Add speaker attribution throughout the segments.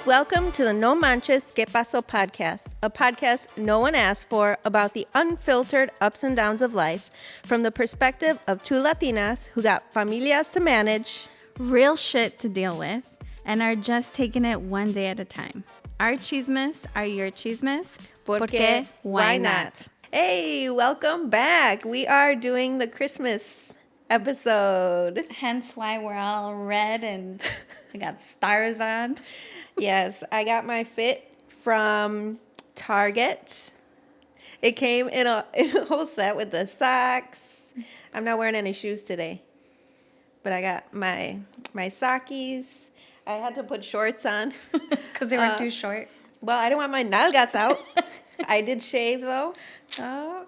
Speaker 1: Welcome to the No Manches Que Paso podcast, a podcast no one asked for about the unfiltered ups and downs of life from the perspective of two Latinas who got familias to manage,
Speaker 2: real shit to deal with, and are just taking it one day at a time. Our chismes are your chismes,
Speaker 1: porque why not? Hey, welcome back. We are doing the Christmas episode.
Speaker 2: Hence why we're all red and we got stars on.
Speaker 1: Yes, I got my fit from Target. It came in a whole set with the socks. I'm not wearing any shoes today, but I got my Sakis. I had to put shorts on
Speaker 2: because they were too short.
Speaker 1: Well, I didn't want my nalgas out. I did shave though.
Speaker 2: Oh,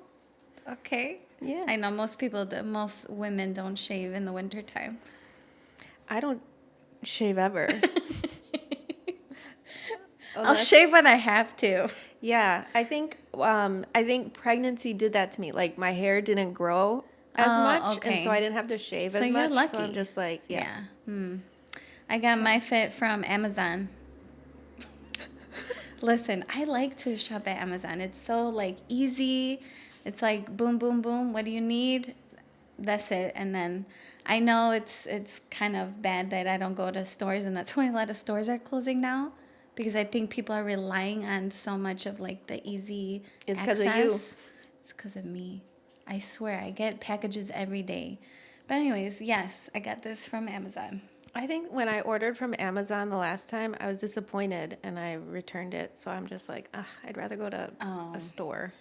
Speaker 2: okay.
Speaker 1: Yeah.
Speaker 2: I know most women don't shave in the wintertime.
Speaker 1: I don't shave ever.
Speaker 2: I'll shave when I have to.
Speaker 1: Yeah, I think pregnancy did that to me. Like my hair didn't grow as much,
Speaker 2: okay.
Speaker 1: and so I didn't have to shave as much.
Speaker 2: So you're lucky.
Speaker 1: So I'm just like, yeah.
Speaker 2: I got my fit from Amazon. Listen, I like to shop at Amazon. It's so like easy. It's like boom, boom, boom. What do you need? That's it. And then I know it's kind of bad that I don't go to stores, and that's why a lot of stores are closing now. Because I think people are relying on so much of like the easy
Speaker 1: It's because of you.
Speaker 2: It's because of me. I swear, I get packages every day. But anyways, yes, I got this from Amazon.
Speaker 1: I think when I ordered from Amazon the last time, I was disappointed and I returned it. So I'm just like, I'd rather go to a store.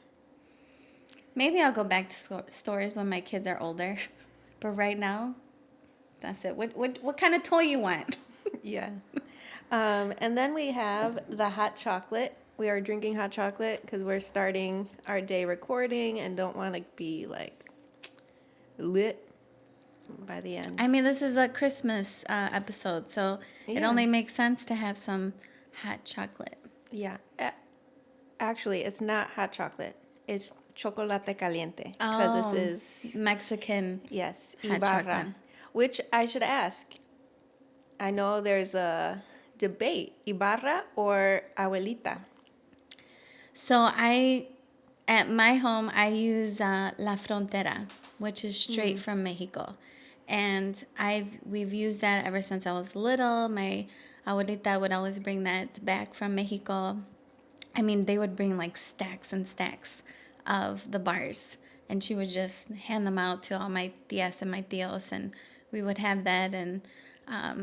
Speaker 2: Maybe I'll go back to stores when my kids are older. But right now, that's it. What kind of toy you want?
Speaker 1: Yeah. And then we have the hot chocolate. We are drinking hot chocolate because we're starting our day recording and don't want to be like lit by the end.
Speaker 2: I mean, this is a Christmas episode, so it only makes sense to have some hot chocolate.
Speaker 1: Yeah. Actually, it's not hot chocolate. It's chocolate caliente. Because this is
Speaker 2: Mexican
Speaker 1: yes,
Speaker 2: hot
Speaker 1: Ibarra,
Speaker 2: chocolate.
Speaker 1: which I should ask. I know there's a debate, Ibarra or Abuelita.
Speaker 2: So at my home, I use La Frontera, which is straight from Mexico. And we've used that ever since I was little. My abuelita would always bring that back from Mexico. I mean, they would bring like stacks and stacks of the bars. And she would just hand them out to all my tias and my tios. And we would have that, and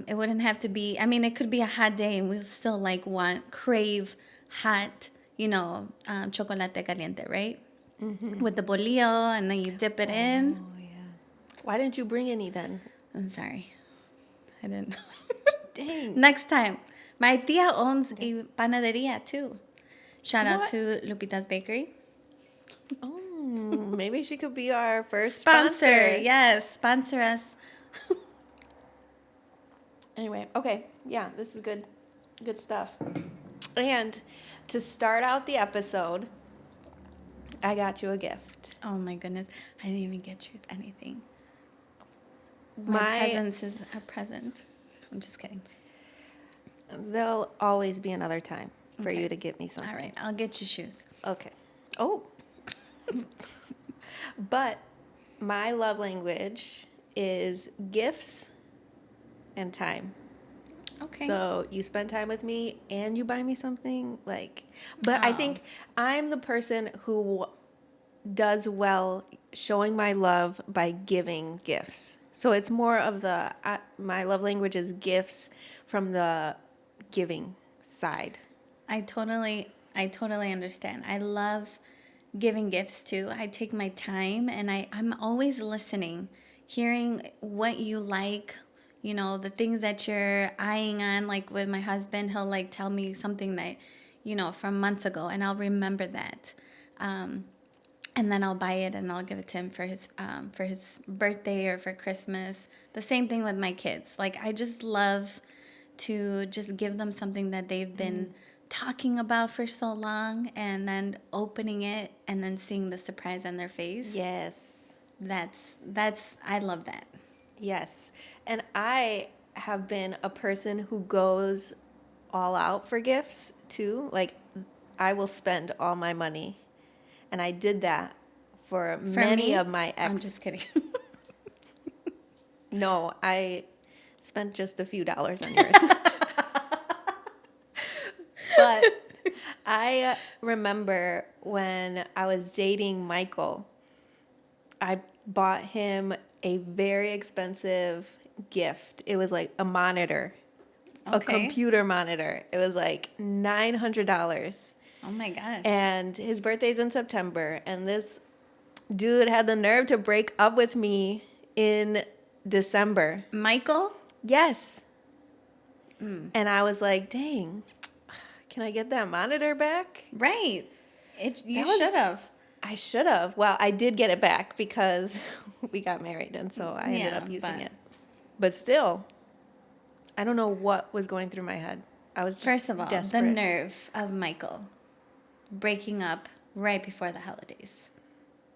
Speaker 2: it wouldn't have to be, I mean, it could be a hot day and we'll still crave hot, chocolate caliente, right? Mm-hmm. With the bolillo, and then you dip it in.
Speaker 1: Oh, yeah. Why didn't you bring any then?
Speaker 2: I'm sorry. I didn't.
Speaker 1: Dang.
Speaker 2: Next time. My tia owns a panaderia too. Shout out to Lupita's Bakery.
Speaker 1: Oh, maybe she could be our first sponsor.
Speaker 2: Yes, sponsor us.
Speaker 1: Anyway, okay. Yeah, this is good stuff. And to start out the episode, I got you a gift.
Speaker 2: Oh my goodness. I didn't even get you anything. My presence is a present. I'm just kidding.
Speaker 1: There'll always be another time for you to get me something.
Speaker 2: All right, I'll get you shoes.
Speaker 1: Okay. Oh. But my love language is gifts and time.
Speaker 2: Okay.
Speaker 1: So you spend time with me and you buy me something but I think I'm the person who does well showing my love by giving gifts. So it's more of my love language is gifts from the giving side.
Speaker 2: I totally understand. I love giving gifts too. I take my time and I'm always listening, hearing what you like, the things that you're eyeing on. Like with my husband, he'll tell me something that, from months ago, and I'll remember that. And then I'll buy it and I'll give it to him for his birthday or for Christmas. The same thing with my kids. I just love to just give them something that they've been talking about for so long, and then opening it and then seeing the surprise on their face.
Speaker 1: Yes.
Speaker 2: I love that.
Speaker 1: Yes. And I have been a person who goes all out for gifts too. Like, I will spend all my money. And I did that for
Speaker 2: For
Speaker 1: many
Speaker 2: me,
Speaker 1: of my
Speaker 2: I'm just kidding.
Speaker 1: No, I spent just a few dollars on yours. But I remember when I was dating Michael, I bought him a very expensive gift. It was like a monitor, a
Speaker 2: Okay.
Speaker 1: computer monitor. It was like $900.
Speaker 2: Oh my gosh.
Speaker 1: And his birthday's in September. And this dude had the nerve to break up with me in December.
Speaker 2: Michael?
Speaker 1: Yes. And I was like, dang, can I get that monitor back?
Speaker 2: Right. You
Speaker 1: That was-
Speaker 2: should have.
Speaker 1: I should have. Well, I did get it back because we got married, and so I ended
Speaker 2: Yeah,
Speaker 1: up using
Speaker 2: but-
Speaker 1: it. But still, I don't know what was going through my head. I was just
Speaker 2: First of all,
Speaker 1: desperate.
Speaker 2: the nerve of Michael breaking up right before the holidays.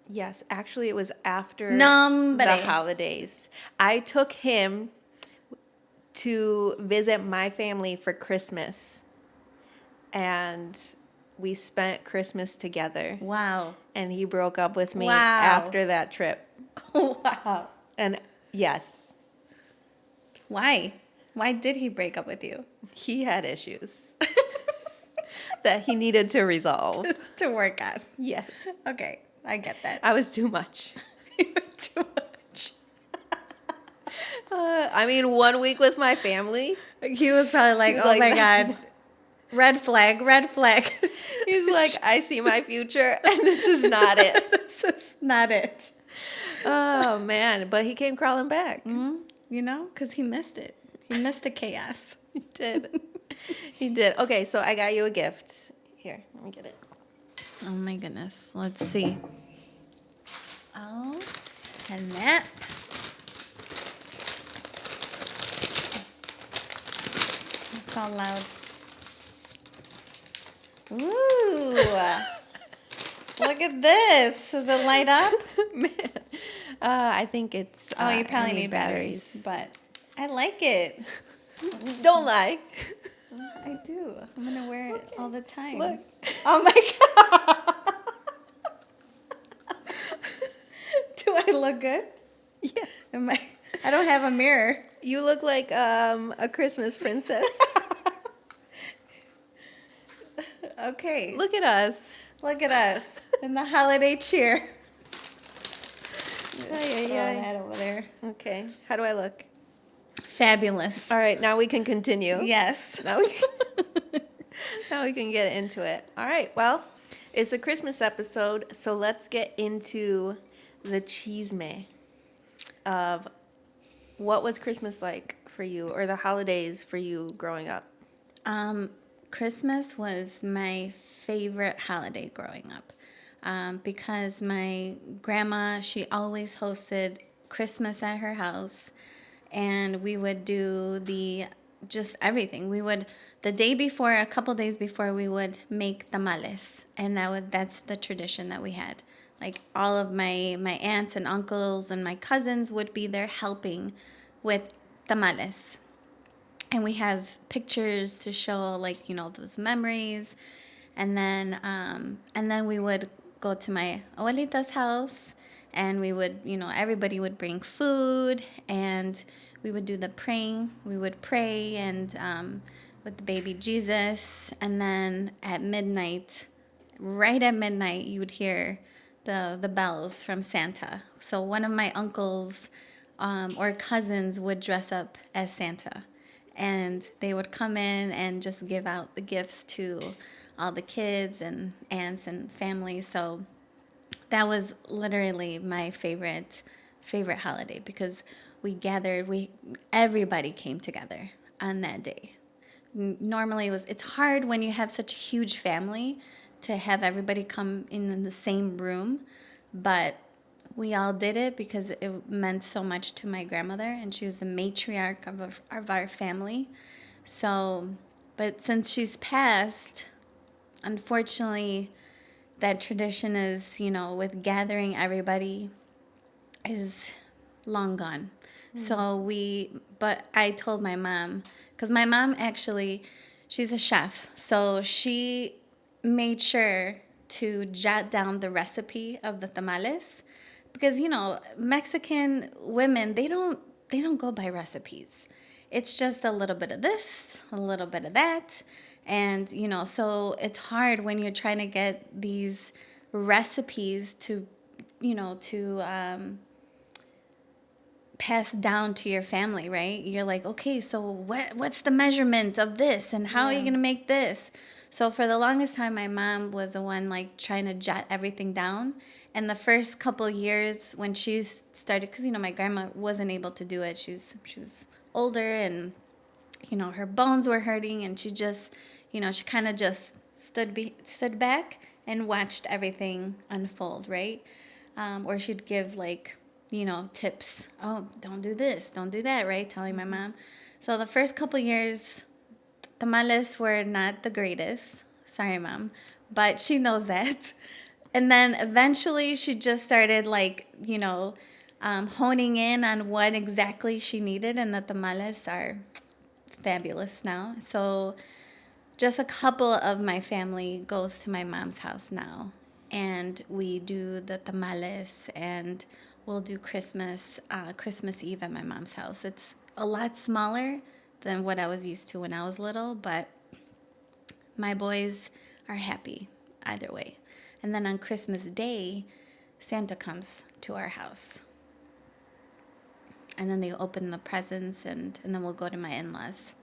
Speaker 1: Yes, actually, it was after
Speaker 2: Nombre.
Speaker 1: the holidays. I took him to visit my family for Christmas, and we spent Christmas together.
Speaker 2: Wow.
Speaker 1: And he broke up with me
Speaker 2: Wow.
Speaker 1: after that trip.
Speaker 2: Wow.
Speaker 1: And yes,
Speaker 2: Why? Why did he break up with you?
Speaker 1: he had issues that he needed to resolve.
Speaker 2: To work on.
Speaker 1: Yes.
Speaker 2: Okay, I get that.
Speaker 1: I was too much.
Speaker 2: Too much.
Speaker 1: I mean, 1 week with my family.
Speaker 2: He was probably like,
Speaker 1: He was
Speaker 2: oh
Speaker 1: like,
Speaker 2: my
Speaker 1: "That's
Speaker 2: God. Red flag, red flag.
Speaker 1: He's like, I see my future, and this is not it.
Speaker 2: This is not it.
Speaker 1: Oh, man. But he came crawling back.
Speaker 2: You know, because he missed it. He missed the chaos.
Speaker 1: He did. He did. Okay, so I got you a gift. Here, let me get it.
Speaker 2: Oh my goodness. Let's see. Oh, snap. It's all loud. Ooh. Look at this. Does it light up?
Speaker 1: Man. I think it's.
Speaker 2: Oh, you
Speaker 1: I
Speaker 2: probably need batteries. But I like it.
Speaker 1: Don't lie.
Speaker 2: I do. I'm going to wear it all the time.
Speaker 1: Look.
Speaker 2: Oh my God. Do I look good?
Speaker 1: Yes.
Speaker 2: I don't have a mirror.
Speaker 1: You look like a Christmas princess.
Speaker 2: Okay.
Speaker 1: Look at us.
Speaker 2: Look at us in the holiday cheer.
Speaker 1: Ay, ay,
Speaker 2: Throw
Speaker 1: ay.
Speaker 2: that over there.
Speaker 1: Okay. How do I look?
Speaker 2: Fabulous.
Speaker 1: All right. Now we can continue.
Speaker 2: Yes.
Speaker 1: Now now we can get into it. All right. Well, it's a Christmas episode, so let's get into the chisme of what was Christmas like for you, or the holidays for you growing up.
Speaker 2: Christmas was my favorite holiday growing up because my grandma, she always hosted Christmas at her house, and we would do just everything. We would, the day before, a couple days before, we would make tamales, and that's the tradition that we had. Like all of my aunts and uncles and my cousins would be there helping with tamales. And we have pictures to show, like, you know, those memories. And then we would go to my abuelita's house, and we would, you know, everybody would bring food, and we would do the praying. We would pray and with the baby Jesus. And then at midnight, right at midnight, you would hear the bells from Santa. So one of my uncles or cousins would dress up as Santa. And they would come in and just give out the gifts to all the kids and aunts and family. So that was literally my favorite holiday, because we gathered, everybody came together on that day. Normally it's hard when you have such a huge family to have everybody come in the same room, but we all did it because it meant so much to my grandmother, and she was the matriarch of our family. So, but since she's passed, unfortunately, that tradition is, you know, with gathering everybody is long gone. So but I told my mom, because my mom actually, she's a chef. So she made sure to jot down the recipe of the tamales because Mexican women, they don't go by recipes. It's just a little bit of this, a little bit of that. And so it's hard when you're trying to get these recipes to pass down to your family, right? You're like, okay, so what's the measurement of this and how are you
Speaker 1: Yeah.
Speaker 2: going to make this? So for the longest time, my mom was the one like trying to jot everything down. And the first couple of years when she started, because my grandma wasn't able to do it. She was older, and her bones were hurting, and she kind of just stood back and watched everything unfold, right? Or she'd give like tips. Oh, don't do this, don't do that, right? Telling my mom. So the first couple years, tamales were not the greatest. Sorry, mom, but she knows that. And then eventually, she just started like honing in on what exactly she needed, and the tamales are fabulous now. So just a couple of my family goes to my mom's house now, and we do the tamales, and we'll do Christmas Eve at my mom's house. It's a lot smaller than what I was used to when I was little, but my boys are happy either way. And then on Christmas Day, Santa comes to our house. And then they open the presents, and then we'll go to my in-laws.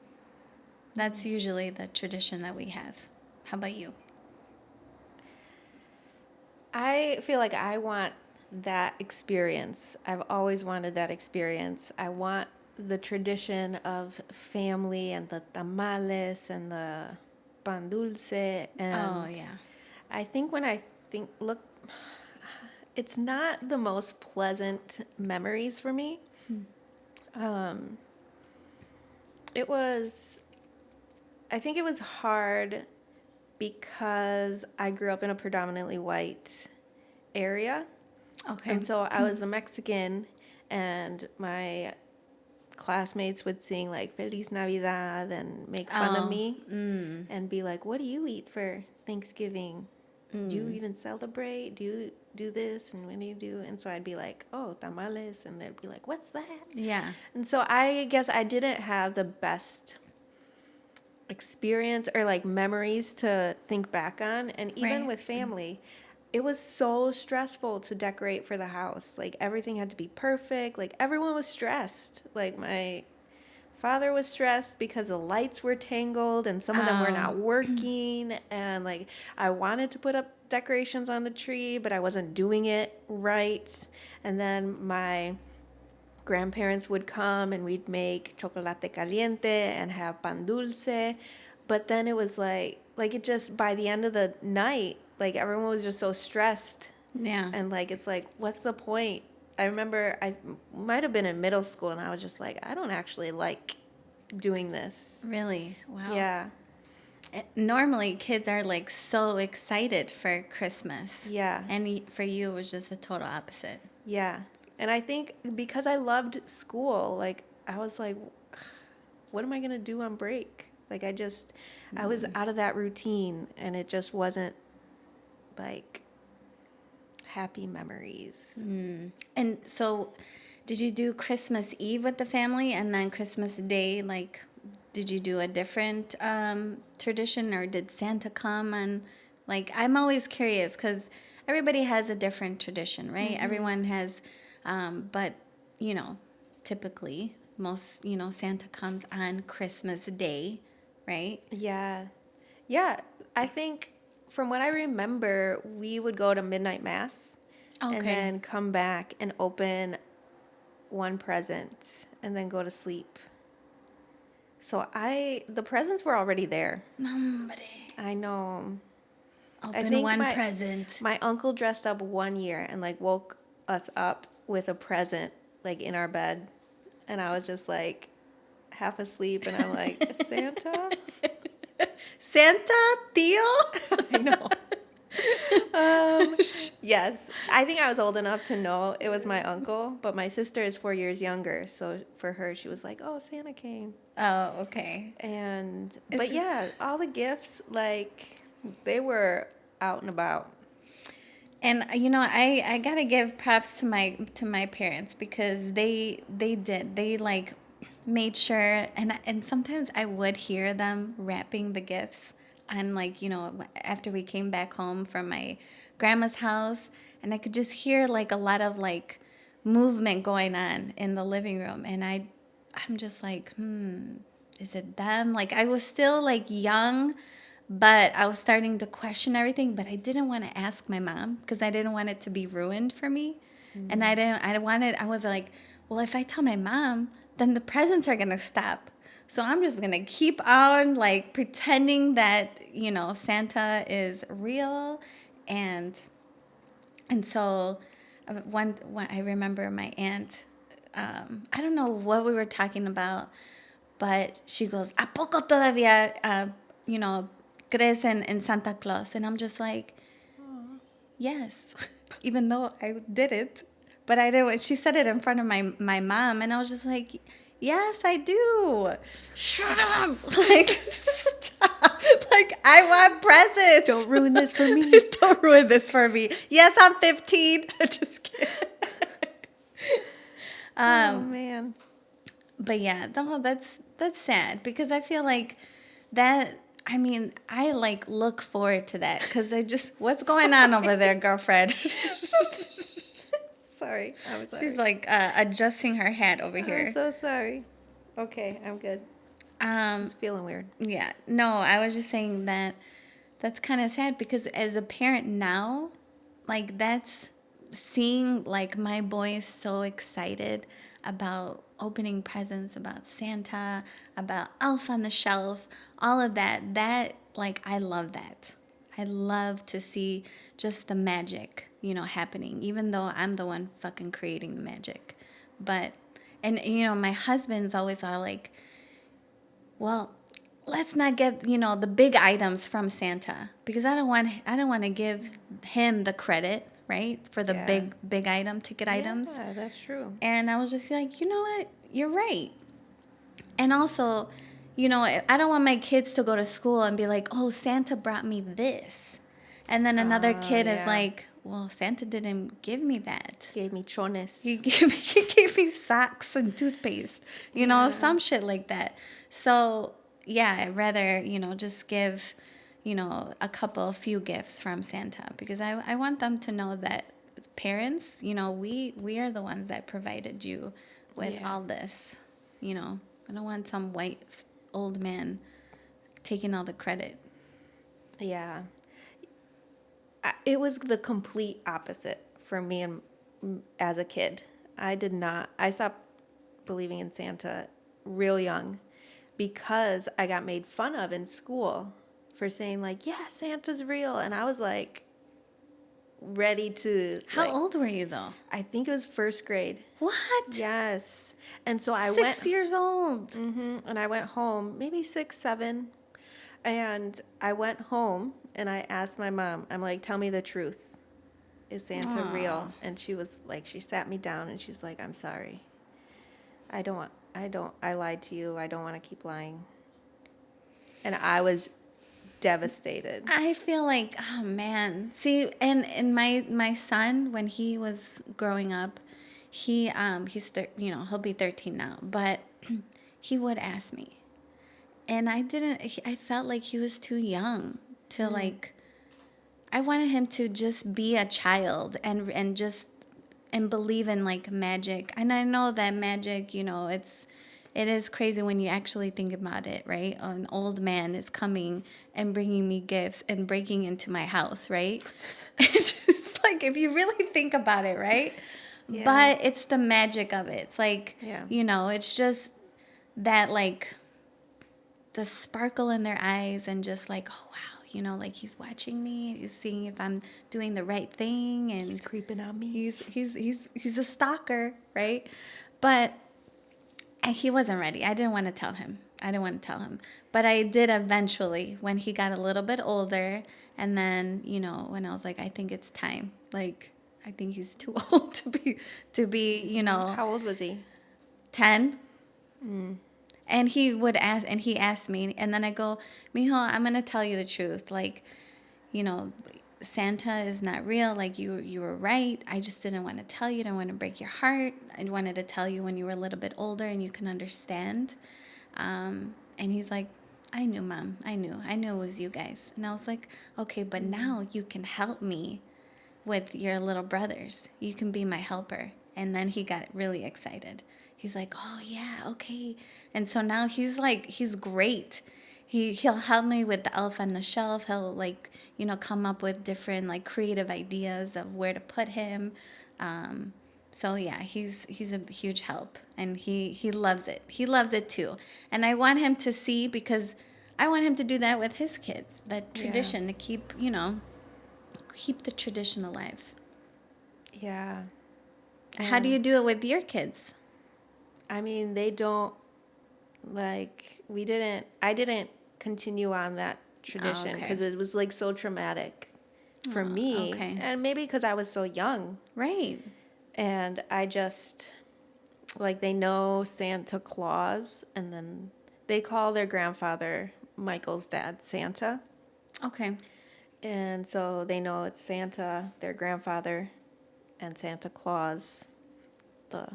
Speaker 2: That's usually the tradition that we have. How about you?
Speaker 1: I feel like I want that experience. I've always wanted that experience. I want the tradition of family and the tamales and the pan dulce.
Speaker 2: Oh,
Speaker 1: And
Speaker 2: yeah.
Speaker 1: I think when I look, it's not the most pleasant memories for me. Um, it was, I think it was hard because I grew up in a predominantly white area.
Speaker 2: Okay.
Speaker 1: And so I was a Mexican, and my classmates would sing like Feliz Navidad and make fun of me and be like, "What do you eat for Thanksgiving? Do you even celebrate? Do you do this? And when do you do?" And so I'd be like, "Oh, tamales." And they'd be like, "What's that?"
Speaker 2: Yeah.
Speaker 1: And so I guess I didn't have the best experience or like memories to think back on. And even
Speaker 2: Right.
Speaker 1: with family, it was so stressful to decorate for the house. Like everything had to be perfect. Like everyone was stressed. Like my father was stressed because the lights were tangled and some of them were
Speaker 2: Oh.
Speaker 1: not working. And like I wanted to put up decorations on the tree, but I wasn't doing it right. And then my grandparents would come and we'd make chocolate caliente and have pan dulce. But then it was like it just, by the end of the night, like everyone was just so stressed.
Speaker 2: Yeah.
Speaker 1: And like, it's like, what's the point? I remember I might have been in middle school and I was just like, I don't actually like doing this.
Speaker 2: Really? Wow.
Speaker 1: Yeah.
Speaker 2: Normally, kids are like so excited for Christmas.
Speaker 1: Yeah.
Speaker 2: And for you, it was just the total opposite.
Speaker 1: Yeah. And I think because I loved school, like I was like, what am I going to do on break? Like I was out of that routine and it just wasn't like happy memories.
Speaker 2: And so, did you do Christmas Eve with the family, and then Christmas Day, like, did you do a different tradition, or did Santa come? And like, I'm always curious because everybody has a different tradition, right? Everyone has, but typically most Santa comes on Christmas Day, right?
Speaker 1: Yeah. Yeah. I think from what I remember, we would go to midnight mass and
Speaker 2: Okay.
Speaker 1: then come back and open one present and then go to sleep. So the presents were already there.
Speaker 2: Somebody
Speaker 1: I know. I
Speaker 2: open
Speaker 1: think
Speaker 2: one present.
Speaker 1: my uncle dressed up one year and like woke us up with a present like in our bed. And I was just like half asleep and I'm like, Santa?
Speaker 2: Santa, tío.
Speaker 1: I know. Yes, I think I was old enough to know it was my uncle, but my sister is 4 years younger, so for her, she was like, "Oh, Santa came,"
Speaker 2: Oh, okay.
Speaker 1: but yeah, all the gifts, like, they were out and about.
Speaker 2: And I gotta give props to my parents because they did they like made sure, and sometimes I would hear them wrapping the gifts, and like after we came back home from my grandma's house, and I could just hear like a lot of like movement going on in the living room, and I'm just like, is it them? Like I was still like young, but I was starting to question everything, but I didn't want to ask my mom because I didn't want it to be ruined for me. And I was like, well, if I tell my mom, then the presents are going to stop. So I'm just going to keep on like pretending that, Santa is real. And so one I remember my aunt, I don't know what we were talking about, but she goes, ¿A poco todavía, crees en Santa Claus? And I'm just like, yes, even though I didn't. But I didn't. She said it in front of my mom, and I was just like, yes, I do. Shut up. Like, stop. Like, I want presents.
Speaker 1: Don't ruin this for me.
Speaker 2: Don't ruin this for me. Yes, I'm 15. Just kidding.
Speaker 1: Oh man.
Speaker 2: But yeah, no, that's sad because I feel like that. I mean, I like look forward to that because what's going on over there, girlfriend?
Speaker 1: Sorry, I'm sorry.
Speaker 2: She's like adjusting her hat over here.
Speaker 1: I'm so sorry. Okay, I'm good. It's feeling weird.
Speaker 2: Yeah, no, I was just saying that's kind of sad because as a parent now, like that's seeing like my boys so excited about opening presents, about Santa, about Elf on the Shelf, all of that. That like I love that. I love to see just the magic, happening, even though I'm the one fucking creating the magic. But and my husband's always all like, well, let's not get, the big items from Santa because I don't want to give him the credit, right? For the
Speaker 1: Yeah.
Speaker 2: big item, ticket items.
Speaker 1: Yeah, that's true.
Speaker 2: And I was just like, you know what? You're right. And also, I don't want my kids to go to school and be like, "Oh, Santa brought me this." And then another kid is
Speaker 1: yeah.
Speaker 2: like, "Well, Santa didn't give me that.
Speaker 1: Gave me chones.
Speaker 2: He gave me socks and toothpaste, some shit like that." So, yeah, I'd rather, just give, a few gifts from Santa because I want them to know that as parents, we are the ones that provided you with all this, I don't want some white old man taking all the credit.
Speaker 1: Yeah. It was the complete opposite for me and as a kid. I stopped believing in Santa real young because I got made fun of in school for saying like, yeah, Santa's real. And I was like ready to.
Speaker 2: How
Speaker 1: like,
Speaker 2: old were you though?
Speaker 1: I think it was first grade.
Speaker 2: What?
Speaker 1: Yes. And so I
Speaker 2: 6 years old.
Speaker 1: And I went home, maybe 6, 7. And I went home and I asked my mom, I'm like, tell me the truth. Is Santa real? And she was like, she sat me down and she's like, I'm sorry. I lied to you. I don't want to keep lying. And I was devastated.
Speaker 2: I feel like, oh man. See, and my son, when he was growing up, he'll be 13 now, but he would ask me. And I felt like he was too young to like, I wanted him to just be a child and believe in like magic. And I know that magic, it is crazy when you actually think about it, right? An old man is coming and bringing me gifts and breaking into my house, right? It's just like, if you really think about it, right? Yeah. But it's the magic of it. It's like, it's just that like the sparkle in their eyes and just like, oh, wow, like he's watching me, he's seeing if I'm doing the right thing, and
Speaker 1: he's creeping on me.
Speaker 2: He's a stalker, right? But he wasn't ready. I didn't want to tell him I didn't want to tell him. But I did eventually when he got a little bit older. And then, when I was like, I think it's time. Like, I think he's too old to be,
Speaker 1: How old was he?
Speaker 2: 10. And he asked me, and then I go, Mijo, I'm going to tell you the truth. Like, you know, Santa is not real. Like, you were right. I just didn't want to tell you. I didn't want to break your heart. I wanted to tell you when you were a little bit older and you can understand. And he's like, I knew, Mom. I knew it was you guys. And I was like, okay, but now you can help me with your little brothers. You can be my helper. And then he got really excited. He's like, oh, yeah, okay. And so now he's great. He'll help me with the elf on the shelf. He'll come up with different creative ideas of where to put him. So yeah, he's a huge help, and he loves it. He loves it too. And I want him to see, because I want him to do that with his kids. That tradition to keep the tradition alive.
Speaker 1: Yeah.
Speaker 2: How do you do it with your kids?
Speaker 1: I mean, they don't I didn't continue on that tradition because it was so traumatic for me.
Speaker 2: Okay.
Speaker 1: And maybe because I was so young.
Speaker 2: Right.
Speaker 1: And I just, they know Santa Claus, and then they call their grandfather, Michael's dad, Santa.
Speaker 2: Okay.
Speaker 1: And so they know it's Santa, their grandfather, and Santa Claus, the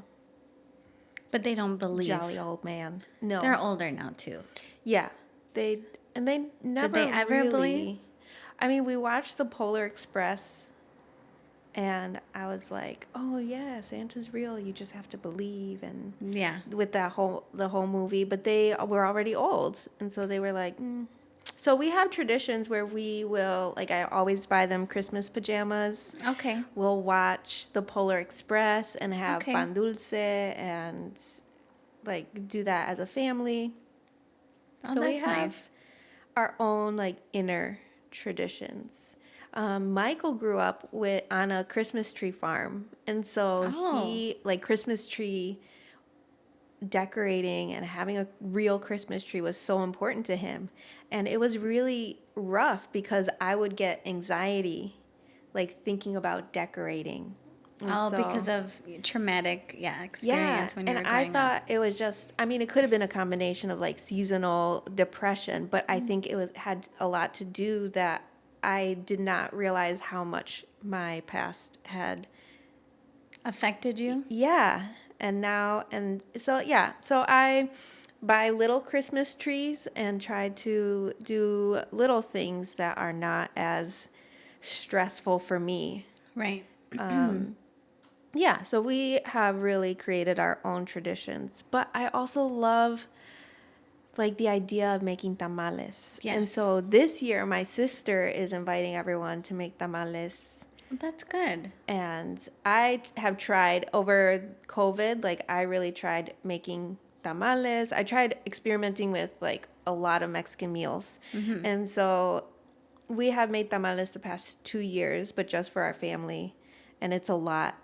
Speaker 2: But they don't believe.
Speaker 1: jolly old man. No.
Speaker 2: They're older now too.
Speaker 1: Yeah. They never
Speaker 2: Did they ever
Speaker 1: really,
Speaker 2: believe?
Speaker 1: I mean, we watched the Polar Express, and I was like, oh yeah, Santa's real. You just have to believe. And
Speaker 2: Yeah.
Speaker 1: with the whole movie, but they were already old, and so they were like, So we have traditions where we will, I always buy them Christmas pajamas.
Speaker 2: Okay.
Speaker 1: We'll watch the Polar Express and have
Speaker 2: Okay.
Speaker 1: pan dulce and do that as a family.
Speaker 2: Oh,
Speaker 1: So we
Speaker 2: that's
Speaker 1: have
Speaker 2: nice.
Speaker 1: our own inner traditions. Michael grew up on a Christmas tree farm, and so he Christmas tree decorating and having a real Christmas tree was so important to him. And it was really rough because I would get anxiety thinking about decorating. And
Speaker 2: Because of traumatic, experience when you were
Speaker 1: and
Speaker 2: growing
Speaker 1: I thought
Speaker 2: up.
Speaker 1: it was just, I mean, it could have been a combination of seasonal depression, but I think had a lot to do that I did not realize how much my past had.
Speaker 2: Affected you?
Speaker 1: Yeah. So I buy little Christmas trees and try to do little things that are not as stressful for me.
Speaker 2: Right.
Speaker 1: Yeah, so we have really created our own traditions. But I also love the idea of making tamales.
Speaker 2: Yes.
Speaker 1: And so this year my sister is inviting everyone to make tamales.
Speaker 2: That's good.
Speaker 1: And I have tried over COVID, I really tried making tamales. I tried experimenting with a lot of Mexican meals.
Speaker 2: Mm-hmm.
Speaker 1: And so we have made tamales the past 2 years, but just for our family. And it's a lot.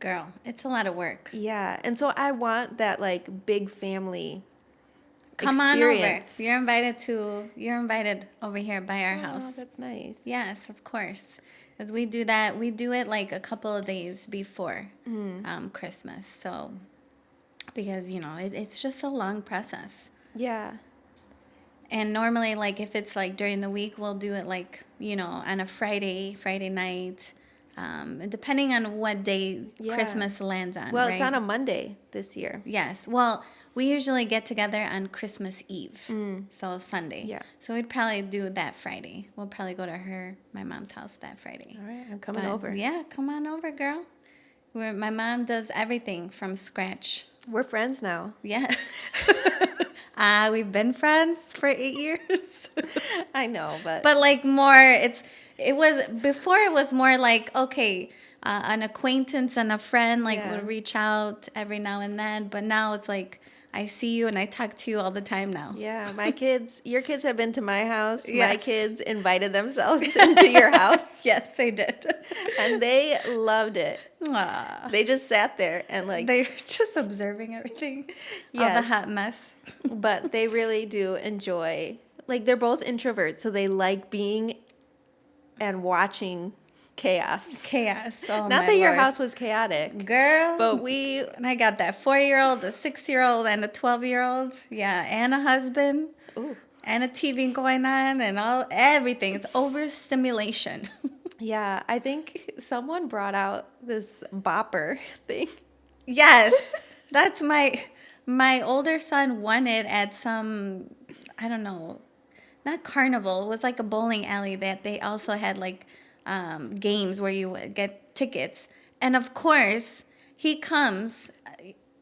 Speaker 2: Girl, it's a lot of work.
Speaker 1: Yeah. And so I want that big family
Speaker 2: Come
Speaker 1: experience.
Speaker 2: on over. You're invited over here by our house.
Speaker 1: Oh, that's nice.
Speaker 2: Yes, of course. Because we do that. We do it a couple of days before Christmas. So, because, it's just a long process.
Speaker 1: Yeah.
Speaker 2: And normally, if it's during the week, we'll do it on a Friday night. Depending on what day Christmas lands on.
Speaker 1: Well,
Speaker 2: right?
Speaker 1: it's on a Monday this year.
Speaker 2: Yes. Well, we usually get together on Christmas Eve. So Sunday.
Speaker 1: Yeah.
Speaker 2: So we'd probably do that Friday. We'll probably go to my mom's house that Friday.
Speaker 1: All right, I'm coming over.
Speaker 2: Yeah, come on over, girl. My mom does everything from scratch.
Speaker 1: We're friends now.
Speaker 2: Yeah. We've been friends for 8 years.
Speaker 1: I know, but
Speaker 2: more, it was more okay, an acquaintance and a friend would reach out every now and then, but now it's I see you and I talk to you all the time now.
Speaker 1: Yeah, your kids have been to my house. My
Speaker 2: Yes.
Speaker 1: kids invited themselves into your house.
Speaker 2: Yes, they did.
Speaker 1: And they loved it.
Speaker 2: Aw.
Speaker 1: They just sat there and like,
Speaker 2: They're just observing everything. All the
Speaker 1: Yes.
Speaker 2: hot mess.
Speaker 1: but they really do enjoy, like they're both introverts, so they like being and watching chaos.
Speaker 2: Chaos. Oh,
Speaker 1: Not
Speaker 2: my
Speaker 1: that your
Speaker 2: Lord.
Speaker 1: house was chaotic,
Speaker 2: Girl.
Speaker 1: but we,
Speaker 2: And I got that 4-year-old, a 6-year-old, and a 12-year-old. Yeah, and a husband.
Speaker 1: ooh,
Speaker 2: And a TV going on and everything. It's overstimulation.
Speaker 1: yeah, I think someone brought out this bopper thing.
Speaker 2: Yes. That's my older son won it at some, I don't know, not carnival. It was like a bowling alley that they also had like games where you would get tickets. And of course, he comes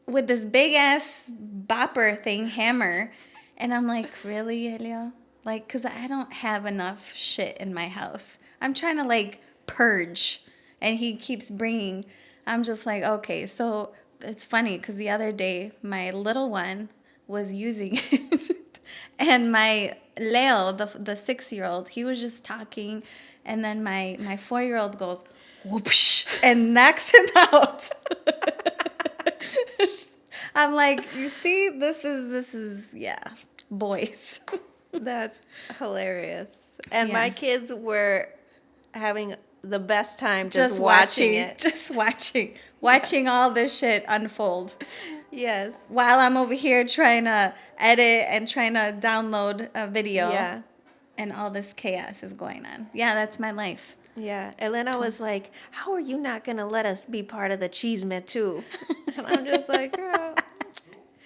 Speaker 2: with this big ass bopper thing, hammer. And I'm like, really, Elio? Like, because I don't have enough shit in my house. I'm trying to like purge. And he keeps bringing, I'm just like, okay. So it's funny because the other day, my little one was using it. And my Leo, the 6-year-old, he was just talking. And then my 4-year-old goes, whoopsh, and knocks him out. I'm like, you see, this is yeah, boys.
Speaker 1: That's hilarious. And
Speaker 2: Yeah.
Speaker 1: my kids were having the best time just watching it.
Speaker 2: Just watching all this shit unfold.
Speaker 1: Yes.
Speaker 2: While I'm over here trying to edit and trying to download a video.
Speaker 1: Yeah.
Speaker 2: And all this chaos is going on. Yeah, that's my life.
Speaker 1: Yeah. Elena was like, how are you not going to let us be part of the chisme too? And I'm just like, girl,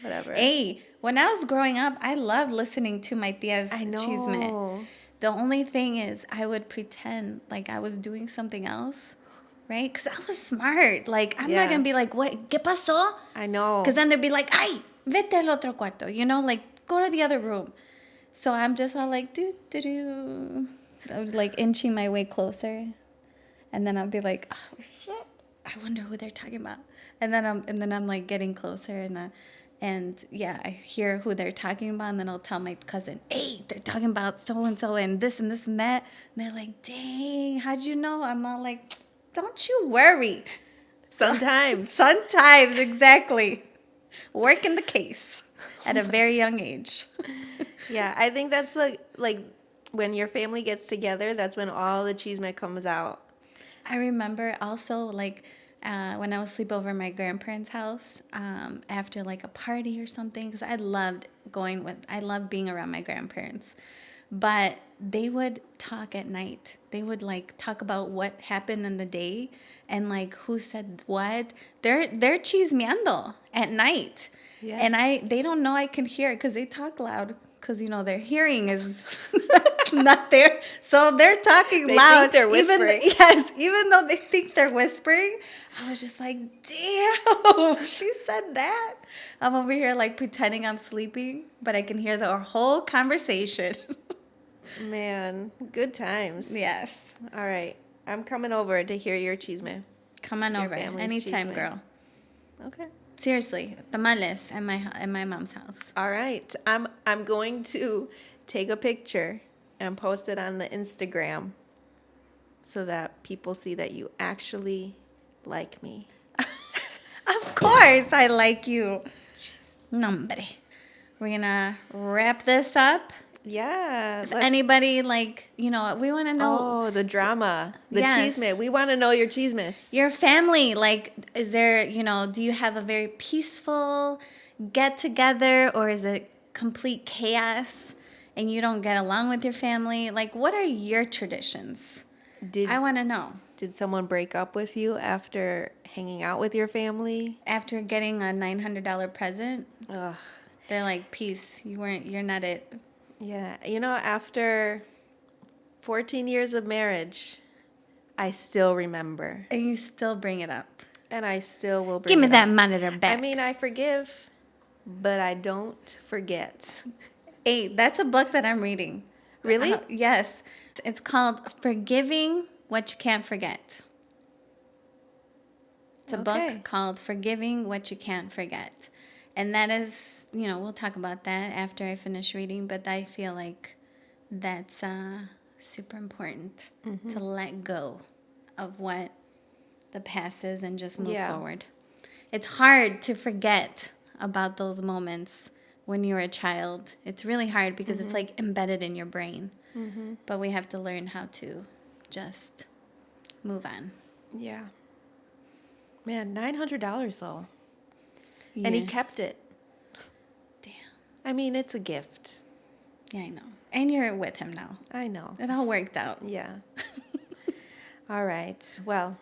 Speaker 1: whatever.
Speaker 2: Hey, when I was growing up, I loved listening to my tia's
Speaker 1: I know.
Speaker 2: chisme. The only thing is I would pretend like I was doing something else, right? Because I was smart. Like, I'm not going to be like, what, ¿qué pasó?
Speaker 1: I know.
Speaker 2: Because then they'd be like, ay, vete al otro cuarto. You know, like, go to the other room. So I'm just all like, do. I would like inching my way closer. And then I'd be like, oh, shit. I wonder who they're talking about. And then I'm like getting closer and yeah, I hear who they're talking about, and then I'll tell my cousin, hey, they're talking about so-and-so and this and this and that. And they're like, dang, how'd you know? I'm all like, don't you worry.
Speaker 1: Sometimes.
Speaker 2: Sometimes, exactly. Working the case at a very young age.
Speaker 1: Yeah, I think that's like when your family gets together, that's when all the chisme comes out.
Speaker 2: I remember also like when I was sleep over at my grandparents' house after like a party or something, because I loved being around my grandparents. But they would talk at night. They would like talk about what happened in the day and like who said what. They're chismeando at night. Yeah. And they don't know I can hear it because they talk loud because, you know, their hearing is not there. So they're talking loud.
Speaker 1: Think they're whispering.
Speaker 2: Even though they think they're whispering. I was just like, damn, she said that. I'm over here like pretending I'm sleeping, but I can hear the whole conversation.
Speaker 1: Man, good times.
Speaker 2: Yes.
Speaker 1: All right. I'm coming over to hear your chisme.
Speaker 2: Come on over anytime,
Speaker 1: chisme.
Speaker 2: girl.
Speaker 1: Okay.
Speaker 2: Seriously, tamales at my mom's house.
Speaker 1: All right. I'm going to take a picture and post it on the Instagram so that people see that you actually like me.
Speaker 2: Of course I like you. Nombre. We're going to wrap this up.
Speaker 1: Yeah.
Speaker 2: If anybody, like, you know, we want to know.
Speaker 1: Oh, the drama. The
Speaker 2: Yes.
Speaker 1: chisme. We want to know your chismes.
Speaker 2: Your family, like, is there, you know, do you have a very peaceful get-together, or is it complete chaos and you don't get along with your family? Like, what are your traditions? I want to know.
Speaker 1: Did someone break up with you after hanging out with your family?
Speaker 2: After getting a $900 present,
Speaker 1: Ugh.
Speaker 2: they're like, peace, you're not it.
Speaker 1: Yeah. You know, after 14 years of marriage, I still remember.
Speaker 2: And you still bring it up.
Speaker 1: And I still will bring
Speaker 2: Give me
Speaker 1: it
Speaker 2: that
Speaker 1: up.
Speaker 2: monitor back.
Speaker 1: I mean, I forgive, but I don't forget.
Speaker 2: Hey, that's a book that I'm reading.
Speaker 1: Really?
Speaker 2: Yes. It's called Forgiving What You Can't Forget. It's a book called Forgiving What You Can't Forget. And that is we'll talk about that after I finish reading, but I feel like that's super important to let go of what the past is and just move forward. It's hard to forget about those moments when you're a child. It's really hard because it's like embedded in your brain. But we have to learn how to just move on.
Speaker 1: Yeah. Man, $900 though.
Speaker 2: Yeah.
Speaker 1: And he kept it.
Speaker 2: Damn.
Speaker 1: I mean, it's a gift.
Speaker 2: Yeah, I know. And you're with him now.
Speaker 1: I know.
Speaker 2: It all worked out.
Speaker 1: Yeah. All right. Well,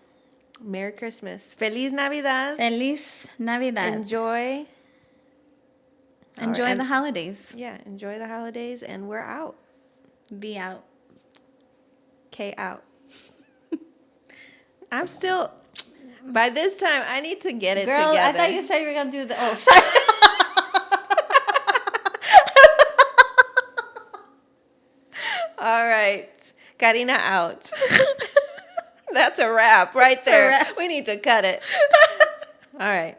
Speaker 1: Merry Christmas. Feliz Navidad.
Speaker 2: Feliz Navidad.
Speaker 1: Enjoy
Speaker 2: Enjoy the holidays.
Speaker 1: Yeah, enjoy the holidays, and we're out.
Speaker 2: Be out.
Speaker 1: K out. I'm still, by this time, I need to get it
Speaker 2: Girl,
Speaker 1: together.
Speaker 2: I thought you said you were going to do the, oh, sorry.
Speaker 1: All right. Karina out. That's a wrap right there. We need to cut it. All right.